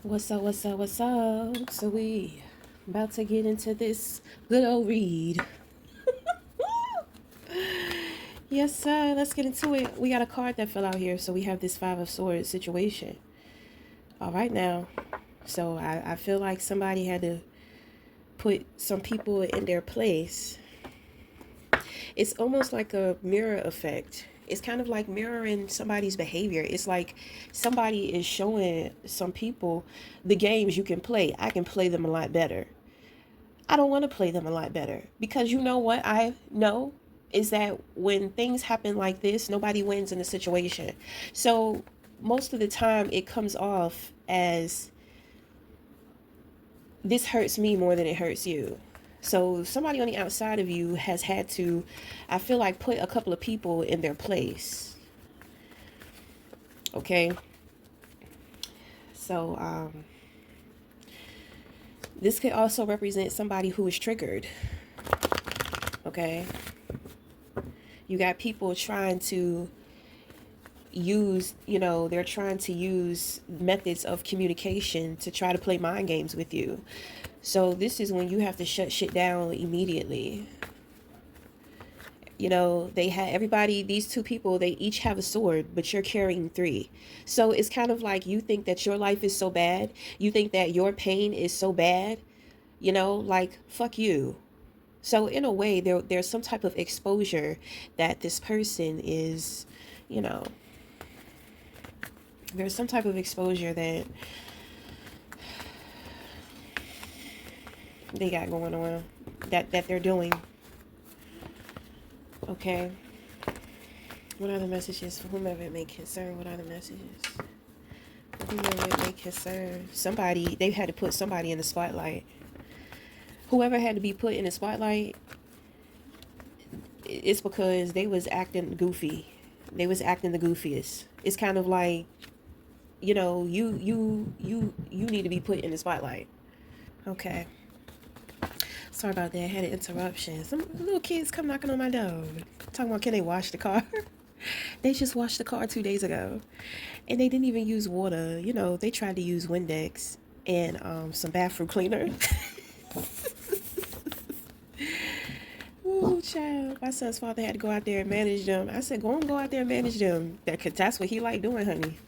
What's up, what's up, what's up? So we about to get into this good old read. Yes, sir. Let's get into it. We got a card that fell out here, so we have this Five of Swords situation. All right now. So I feel like somebody had to put some people in their place. It's almost like a mirror effect. It's kind of like mirroring somebody's behavior. It's like somebody is showing some people the games you can play. I can play them a lot better. I don't want to play them a lot better because you know what I know is that when things happen like this, nobody wins in the situation. So most of the time it comes off as this hurts me more than it hurts you. So somebody on the outside of you has had to, I feel like, put a couple of people in their place. Okay. So this could also represent somebody who is triggered. Okay. You got people trying to they're trying to use methods of communication to try to play mind games with you. So this is when you have to shut shit down immediately. They had everybody, these two people, they each have a sword, but you're carrying three. So it's kind of like you think that your life is so bad, you think that your pain is so bad, like fuck you. So in a way, there's some type of exposure that this person is, you know there's some type of exposure that they got going on, that they're doing. Okay. What are the messages for whomever it may concern? What are the messages for whomever it may concern? Somebody, they've had to put somebody in the spotlight. Whoever had to be put in the spotlight, it's because they was acting goofy. They was acting the goofiest. It's kind of like, you need to be put in the spotlight. Okay. Sorry about that. I had an interruption. Some little kids come knocking on my door. Talking about, can they wash the car? They just washed the car 2 days ago. And they didn't even use water. They tried to use Windex and some bathroom cleaner. Ooh, child. My son's father had to go out there and manage them. I said, go out there and manage them. That's what he liked doing, honey.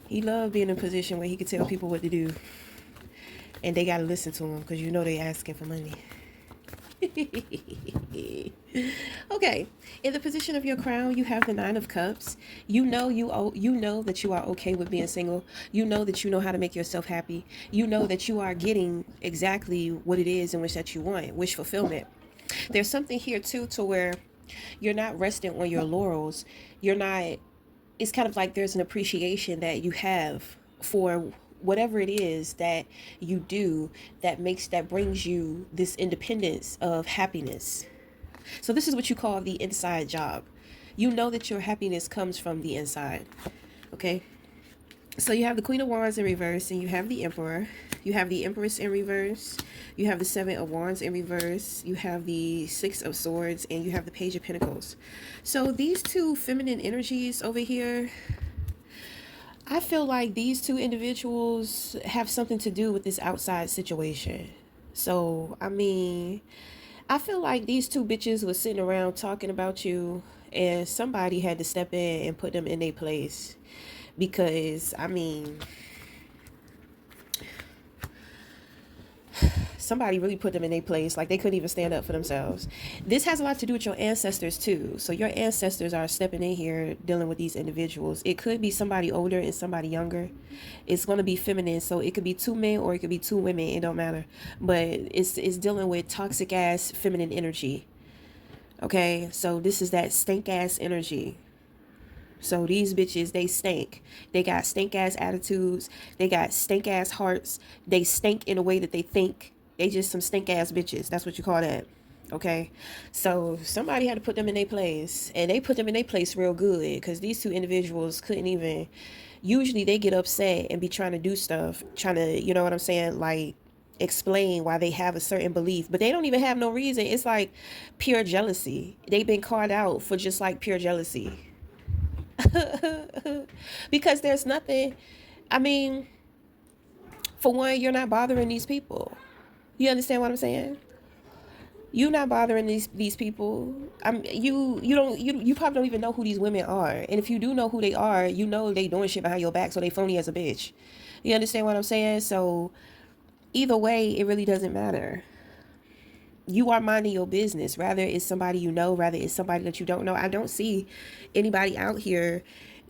He loved being in a position where he could tell people what to do. And they got to listen to him because they asking for money. Okay, in the position of your crown, you have the Nine of Cups. You know that you are okay with being single. You know that you know how to make yourself happy. You know that you are getting exactly what it is in which that you want, wish fulfillment. There's something here too to where you're not resting on your laurels. You're not. It's kind of like there's an appreciation that you have for whatever it is that you do that brings you this independence of happiness. So this is what you call the inside job. You know that your happiness comes from the inside. Okay? So you have the Queen of Wands in reverse and you have the Emperor. You have the Empress in reverse. You have the Seven of Wands in reverse. You have the Six of Swords and you have the Page of Pentacles. So these two feminine energies over here, I feel like these two individuals have something to do with this outside situation. So, I mean, I feel like these two bitches was sitting around talking about you, and somebody had to step in and put them in their place. Because, I mean, somebody really put them in their place. Like they couldn't even stand up for themselves. This has a lot to do with your ancestors too. So your ancestors are stepping in here dealing with these individuals. It could be somebody older and somebody younger. It's going to be feminine, so it could be two men or it could be two women. It don't matter. But it's dealing with toxic ass feminine energy. Okay, so this is that stink ass energy. So these bitches, they stink. They got stink ass attitudes. They got stink ass hearts. They stink in a way that they think. They just some stink ass bitches. That's what you call that. Okay. So somebody had to put them in their place. And they put them in their place real good. Because these two individuals couldn't even. Usually they get upset and be trying to do stuff. Trying to, you know what I'm saying? Like explain why they have a certain belief. But they don't even have no reason. It's like pure jealousy. They've been called out for just like pure jealousy. Because there's nothing, I mean, For one, you're not bothering these people. You understand what I'm saying? You not bothering these people. You probably don't even know who these women are. And if you do know who they are, you know they doing shit behind your back, so they phony as a bitch. You understand what I'm saying? So either way, it really doesn't matter. You are minding your business. Rather it's somebody you know, rather it's somebody that you don't know. I don't see anybody out here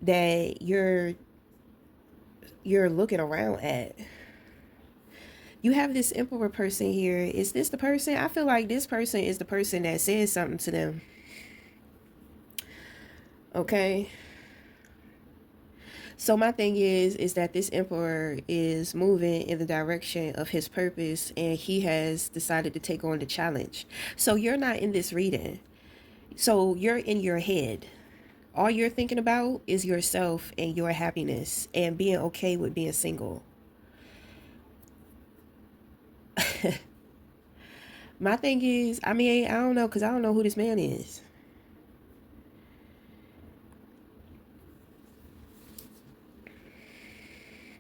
that you're looking around at. You have this emperor person here. Is this the person? I feel like this person is the person that says something to them. Okay. So my thing is that this emperor is moving in the direction of his purpose, and he has decided to take on the challenge. So you're not in this reading. So you're in your head. All you're thinking about is yourself and your happiness and being okay with being single. My thing is, I mean, I don't know, because I don't know who this man is.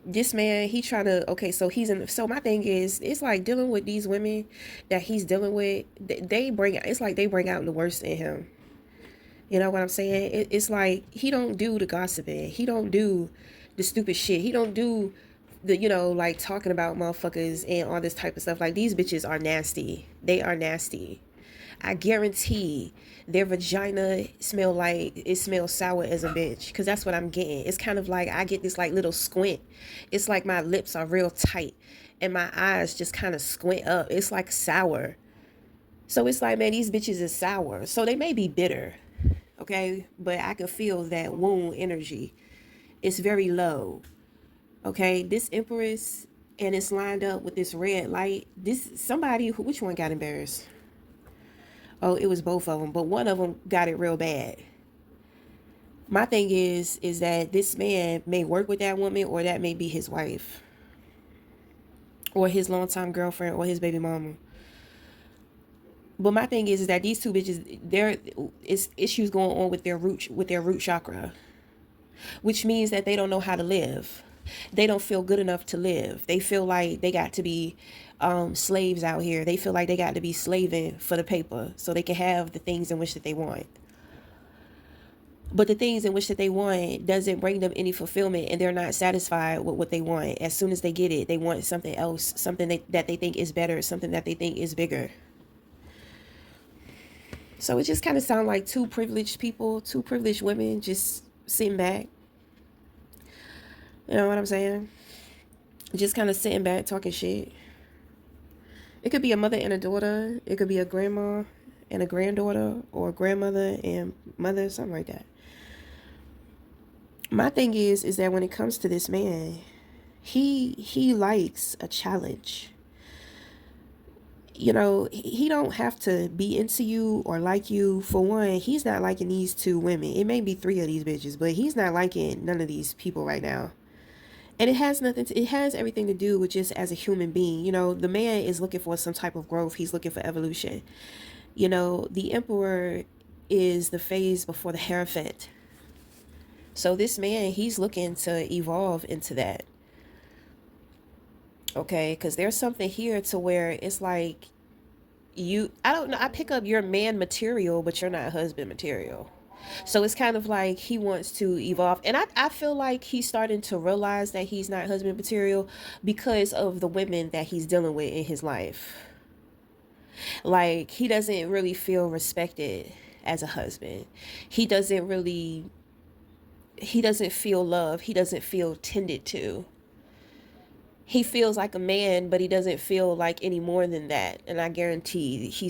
This man, he trying to, okay, so he's in, so my thing is, it's like dealing with these women that he's dealing with, they bring, it's like they bring out the worst in him. You know what I'm saying? It's like he don't do the gossiping. He don't do the stupid shit. He don't do the, like talking about motherfuckers and all this type of stuff. Like, these bitches are nasty. They are nasty. I guarantee their vagina smell like it smells sour as a bitch, because that's what I'm getting. It's kind of like I get this like little squint. It's like my lips are real tight and my eyes just kind of squint up. It's like sour. So it's like, man, these bitches is sour. So they may be bitter, okay? But I can feel that wound energy. It's very low, okay? This Empress, and it's lined up with this red light. This somebody who, which one got embarrassed? Oh, it was both of them, but one of them got it real bad. My thing is that this man may work with that woman, or that may be his wife, or his longtime girlfriend, or his baby mama. But my thing is that these two bitches, there is issues going on with their root chakra, which means that they don't know how to live. They don't feel good enough to live. They feel like they got to be slaves out here. They feel like they got to be slaving for the paper so they can have the things in which that they want. But the things in which that they want doesn't bring them any fulfillment, and they're not satisfied with what they want. As soon as they get it, they want something else, something that they think is better, something that they think is bigger. So it just kind of sounds like two privileged people, two privileged women just sitting back. You know what I'm saying? Just kind of sitting back talking shit. It could be a mother and a daughter. It could be a grandma and a granddaughter, or a grandmother and mother, something like that. My thing is that when it comes to this man, he likes a challenge. He don't have to be into you or like you. For one, he's not liking these two women. It may be three of these bitches, but he's not liking none of these people right now. And it has everything to do with just as a human being. The man is looking for some type of growth. He's looking for evolution. The emperor is the phase before the Hierophant. So this man, he's looking to evolve into that. Okay, because there's something here to where it's like, I don't know, I pick up your man material, but you're not husband material. So it's kind of like he wants to evolve. And I feel like he's starting to realize that he's not husband material because of the women that he's dealing with in his life. Like, he doesn't really feel respected as a husband. He doesn't feel love. He doesn't feel tended to. He feels like a man, but he doesn't feel like any more than that. And I guarantee he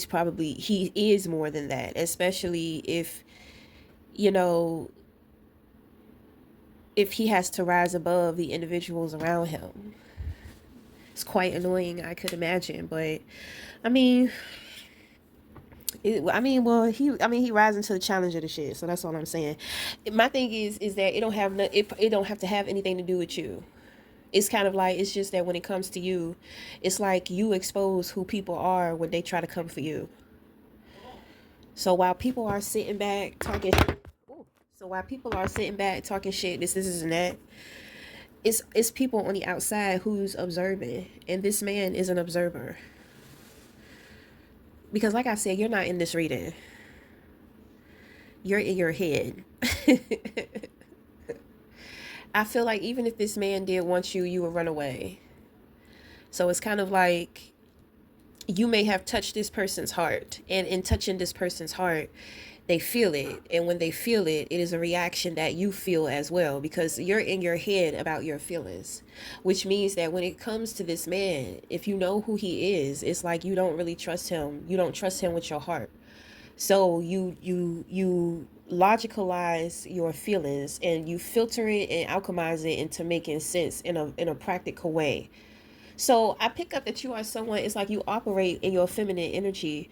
is more than that, especially you know, if he has to rise above the individuals around him. It's quite annoying, I could imagine, but I mean, he rising to the challenge of the shit. So that's all I'm saying. My thing is that it don't have to have anything to do with you. It's kind of like, it's just that when it comes to you, it's like you expose who people are when they try to come for you. So while people are sitting back talking shit, this and that, It's people on the outside who's observing, and this man is an observer. Because like I said, you're not in this reading. You're in your head. I feel like even if this man did want you, you would run away. So it's kind of like you may have touched this person's heart, and in touching this person's heart, they feel it, and when they feel it, it is a reaction that you feel as well, because you're in your head about your feelings, which means that when it comes to this man, if you know who he is, it's like you don't really trust him. You don't trust him with your heart. So you logicalize your feelings, and you filter it and alchemize it into making sense in a practical way. So I pick up that you are someone, it's like you operate in your feminine energy,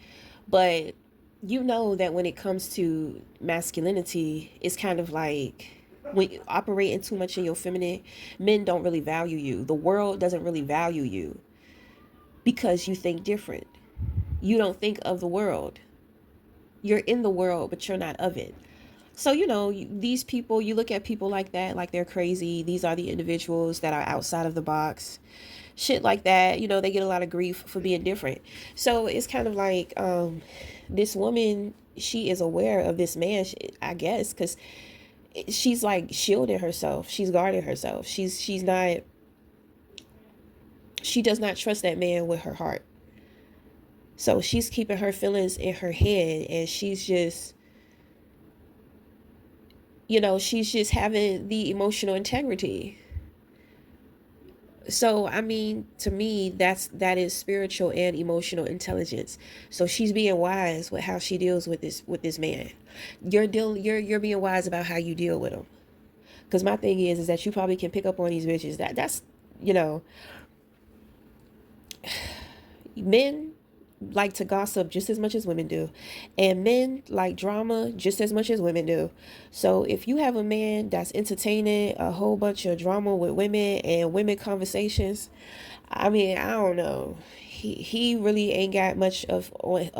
but you know that when it comes to masculinity, it's kind of like when you operating too much in your feminine, men don't really value you. The world doesn't really value you because you think different. You don't think of the world. You're in the world, but you're not of it. So, these people, you look at people like that, like they're crazy. These are the individuals that are outside of the box. Shit like that, they get a lot of grief for being different. So it's kind of like this woman, she is aware of this man, I guess, because she's like shielding herself. She's guarding herself. She's not, she does not trust that man with her heart. So she's keeping her feelings in her head, and she's just having the emotional integrity. So I mean, to me, that is spiritual and emotional intelligence. So she's being wise with how she deals with this man. You're being wise about how you deal with him. Because my thing is that you probably can pick up on these bitches. That's you know Men like to gossip just as much as women do, and men like drama just as much as women do. So if you have a man that's entertaining a whole bunch of drama with women and women conversations, I mean, I don't know, he really ain't got much of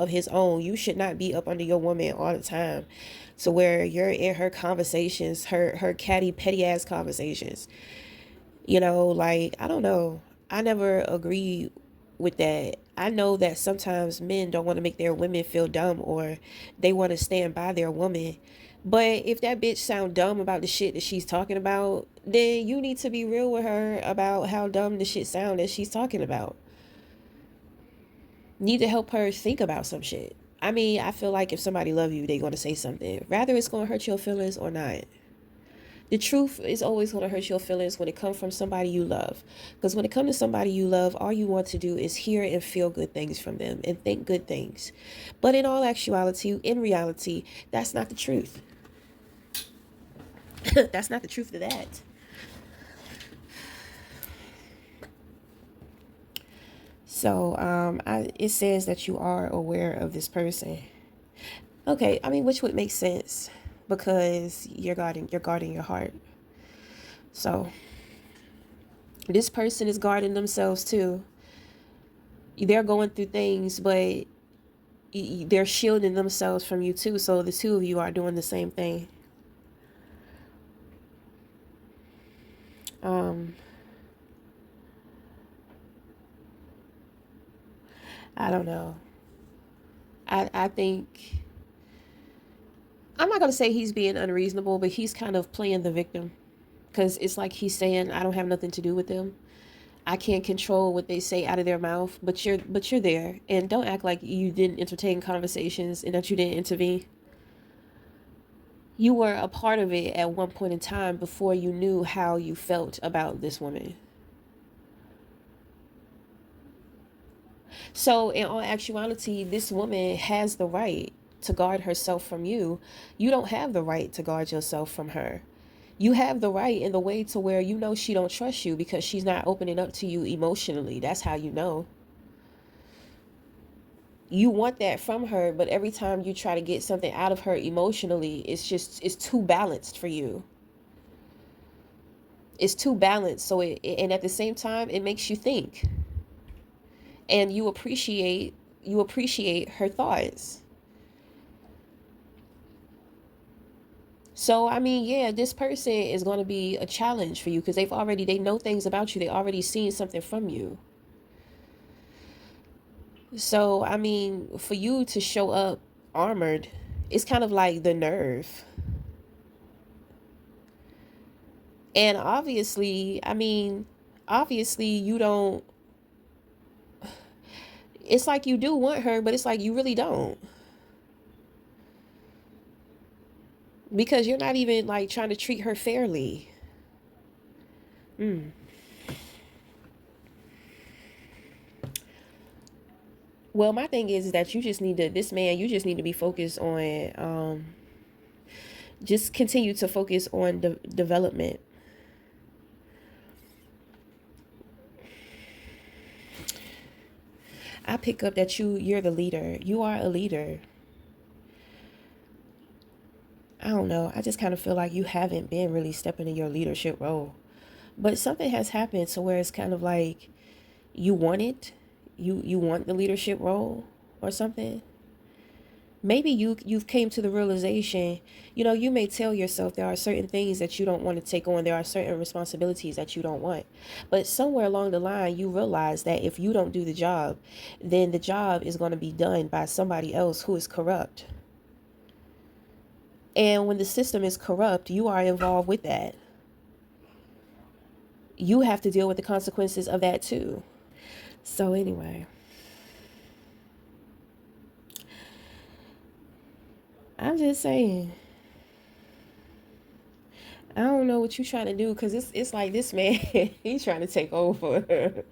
his own. You should not be up under your woman all the time, to where you're in her conversations, her catty petty ass conversations. Like, I don't know. I never agree with that. I know that sometimes men don't want to make their women feel dumb, or they want to stand by their woman. But if that bitch sound dumb about the shit that she's talking about, then you need to be real with her about how dumb the shit sound that she's talking about. Need to help her think about some shit. I mean, I feel like if somebody love you, they going to say something. Rather it's going to hurt your feelings or not. The truth is always going to hurt your feelings when it comes from somebody you love. Because when it comes to somebody you love, all you want to do is hear and feel good things from them and think good things. But in all actuality, in reality, that's not the truth. That's not the truth of that. So it says that you are aware of this person. Okay, I mean, which would make sense because you're guarding your heart. So this person is guarding themselves too. They're going through things, but they're shielding themselves from you too. So the two of you are doing the same thing. Um, I don't know. I think I'm not gonna say he's being unreasonable, but he's kind of playing the victim, because it's like he's saying, I don't have nothing to do with them. I can't control what they say out of their mouth, but you're there, and don't act like you didn't entertain conversations and that you didn't intervene. You were a part of it at one point in time before you knew how you felt about this woman. So in all actuality, this woman has the right to guard herself from you. You don't have the right to guard yourself from her. You have the right in the way to where she don't trust you because she's not opening up to you emotionally. That's how you know. You want that from her, but every time you try to get something out of her emotionally, it's too balanced for you. It's too balanced. So and at the same time, it makes you think, and you appreciate her thoughts. So, I mean, yeah, this person is going to be a challenge for you because they know things about you. They already seen something from you. So, I mean, for you to show up armored, it's kind of like the nerve. And obviously, I mean, obviously you don't, it's like you do want her, but it's like you really don't. Because you're not even like trying to treat her fairly. Mm. Well, my thing is that you just need to, this man, you just need to be focused on, just continue to focus on development. I pick up that you're the leader. You are a leader. I don't know. I just kind of feel like you haven't been really stepping in your leadership role. But something has happened to where it's kind of like you want it. You want the leadership role or something. Maybe you've came to the realization, you may tell yourself there are certain things that you don't want to take on. There are certain responsibilities that you don't want. But somewhere along the line, you realize that if you don't do the job, then the job is going to be done by somebody else who is corrupt. And when the system is corrupt, you are involved with that. You have to deal with the consequences of that too. So anyway, I'm just saying, I don't know what you're trying to do because it's like this man, he's trying to take over.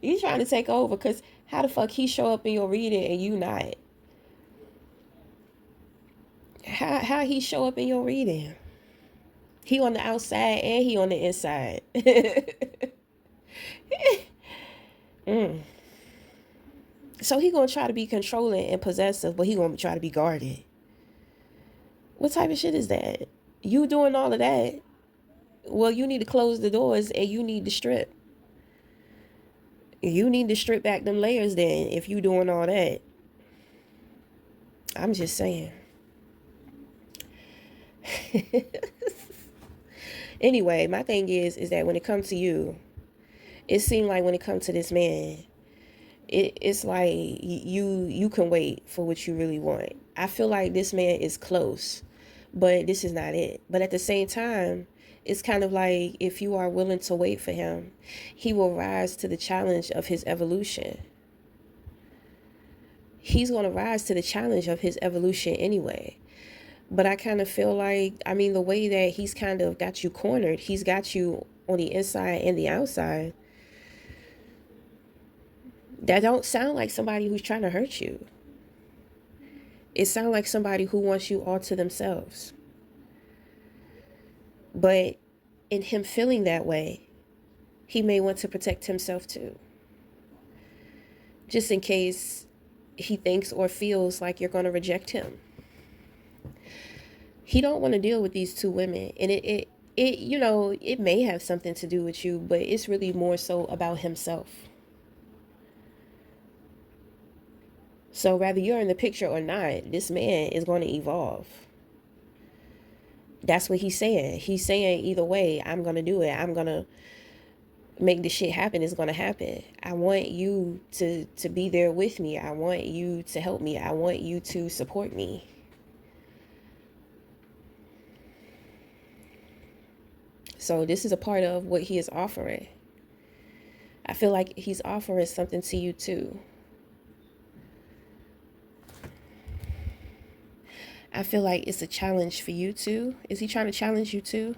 He's trying to take over because how the fuck he show up in your reading and you not? How he show up in your reading? He on the outside and he on the inside. mm. So he gonna try to be controlling and possessive, but he gonna try to be guarded. What type of shit is that? You doing all of that? Well, you need to close the doors and you need to strip. You need to strip back them layers then if you doing all that. I'm just saying. Anyway, my thing is that when it comes to you, it seemed like when it comes to this man, it's like you can wait for what you really want. I feel like this man is close, but this is not it. But at the same time, it's kind of like if you are willing to wait for him, he will rise to the challenge of his evolution. He's going to rise to the challenge of his evolution anyway. But I kind of feel like, I mean, the way that he's kind of got you cornered, he's got you on the inside and the outside. That don't sound like somebody who's trying to hurt you. It sounds like somebody who wants you all to themselves. But in him feeling that way, he may want to protect himself too. Just in case he thinks or feels like you're going to reject him. He don't want to deal with these two women. And it may have something to do with you, but it's really more so about himself. So whether you're in the picture or not, this man is going to evolve. That's what he's saying. He's saying either way, I'm going to do it. I'm going to make this shit happen. It's going to happen. I want you to be there with me. I want you to help me. I want you to support me. So this is a part of what he is offering. I feel like he's offering something to you too. I feel like it's a challenge for you too. Is he trying to challenge you too?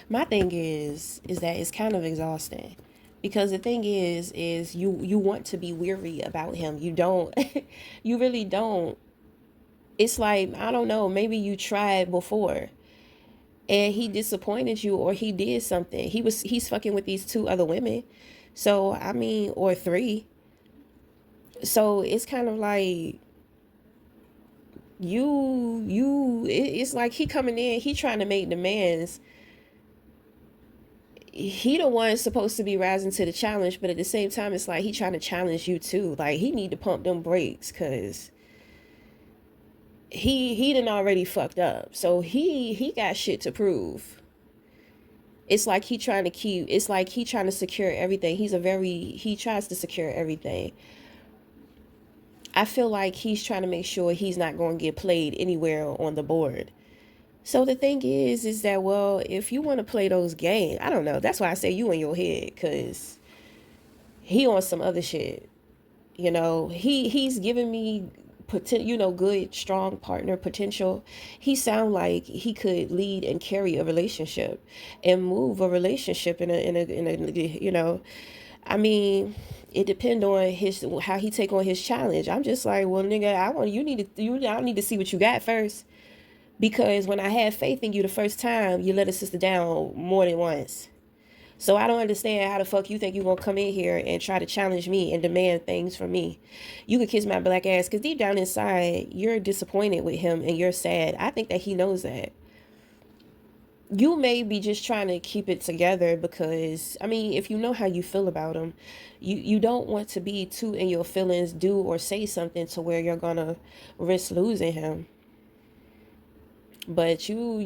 My thing is that it's kind of exhausting. Because the thing is you want to be weary about him. You don't, you really don't. It's like, I don't know, maybe you tried before and he disappointed you or he did something. He's fucking with these two other women. So, I mean, or three. So it's kind of like it's like he coming in, he trying to make demands. He the one supposed to be rising to the challenge, but at the same time, it's like he trying to challenge you too. Like he need to pump them brakes, cause he done already fucked up. So he got shit to prove. It's like he trying to keep, it's like he trying to secure everything. He tries to secure everything. I feel like he's trying to make sure he's not going to get played anywhere on the board. So the thing is that, well, if you want to play those games, I don't know. That's why I say you in your head, because he on some other shit. He's giving me good, strong partner potential. He sound like he could lead and carry a relationship and move a relationship in a. I mean, it depend on his how he take on his challenge. I'm just like, well, nigga, I need to see what you got first, because when I had faith in you the first time, you let a sister down more than once. So I don't understand how the fuck you think you're gonna come in here and try to challenge me and demand things from me. You could kiss my black ass, because deep down inside, you're disappointed with him and you're sad. I think that he knows that. You may be just trying to keep it together because, I mean, if you know how you feel about him, you don't want to be too in your feelings, do or say something to where you're gonna risk losing him. But you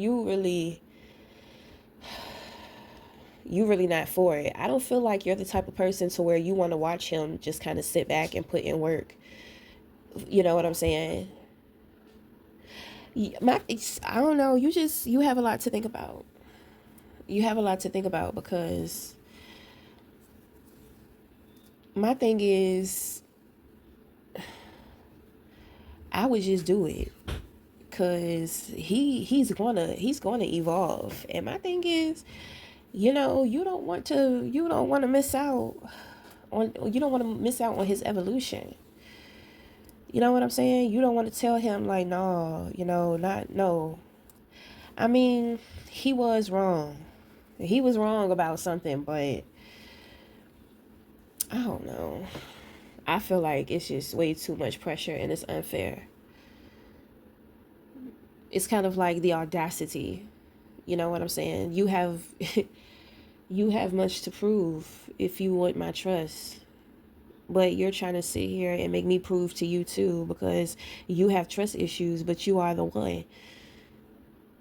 really not for it. I don't feel like you're the type of person to where you want to watch him just kind of sit back and put in work. You know what I'm saying? I don't know. You have a lot to think about. You have a lot to think about, because my thing is, I would just do it, because he's gonna evolve. And my thing is, you don't want to miss out on his evolution. You know what I'm saying? You don't want to tell him like, no, not no. I mean, he was wrong. He was wrong about something, but I don't know. I feel like it's just way too much pressure and it's unfair. It's kind of like the audacity. You know what I'm saying? You have you have much to prove if you want my trust. But you're trying to sit here and make me prove to you too, because you have trust issues, but you are the one.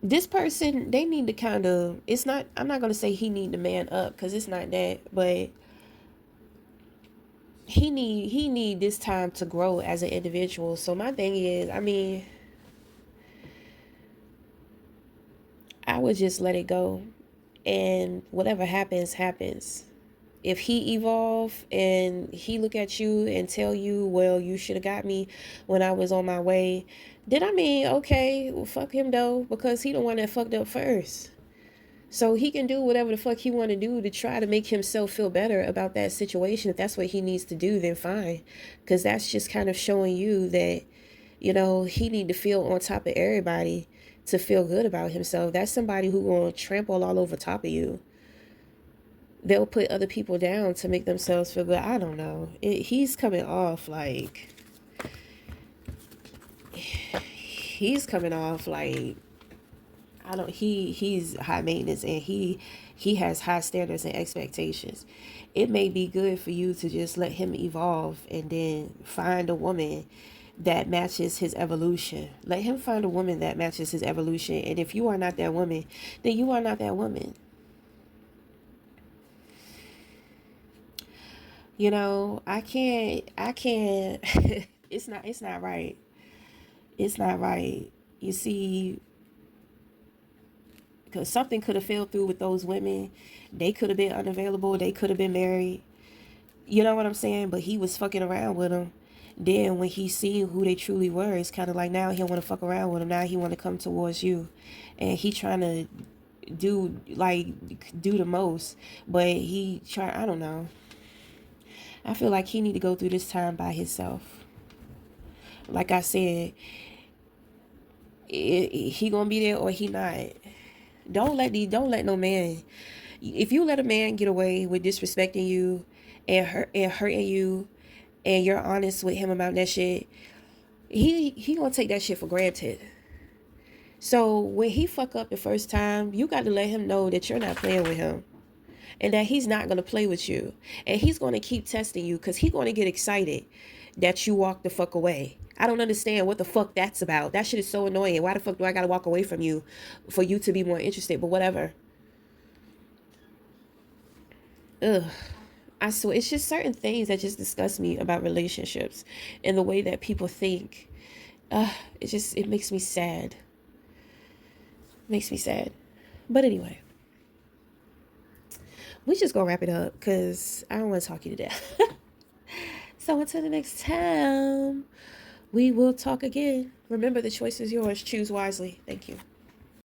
This person, they need to kind of, it's not, I'm not going to say he need to man up, because it's not that, but he need this time to grow as an individual. So my thing is, I mean, I would just let it go, and whatever happens happens. If he evolve and he look at you and tell you, well, you should have got me when I was on my way, then I mean, okay, well, fuck him though, because he the one that fucked up first. So he can do whatever the fuck he want to do to try to make himself feel better about that situation. If that's what he needs to do, then fine, because that's just kind of showing you that, he need to feel on top of everybody to feel good about himself. That's somebody who gonna trample all over top of you. They'll put other people down to make themselves feel good. I don't know. He's coming off like, I don't. He's high maintenance, and he has high standards and expectations. It may be good for you to just let him evolve and then find a woman that matches his evolution. Let him find a woman that matches his evolution. And if you are not that woman, then you are not that woman. I can't it's not right. It's not right. You see, because something could have fell through with those women. They could have been unavailable. They could have been married. You know what I'm saying? But he was fucking around with them. Then when he seen who they truly were, it's kind of like now he don't want to fuck around with them. Now he want to come towards you, and he trying to do the most. But I don't know. I feel like he need to go through this time by himself. Like I said, he gonna be there or he not. Don't let no man. If you let a man get away with disrespecting you and hurting you, and you're honest with him about that shit, he gonna take that shit for granted. So when he fuck up the first time, you got to let him know that you're not playing with him. and that he's not going to play with you, and he's going to keep testing you because he's going to get excited that you walk the fuck away. I don't understand what the fuck that's about. That shit is so annoying. Why the fuck do I gotta walk away from you for you to be more interested? But whatever. Ugh. I swear, it's just certain things that just disgust me about relationships and the way that people think. It makes me sad. Makes me sad. But anyway, we just gonna wrap it up because I don't want to talk you to death. So until the next time, we will talk again. Remember, the choice is yours. Choose wisely. Thank you.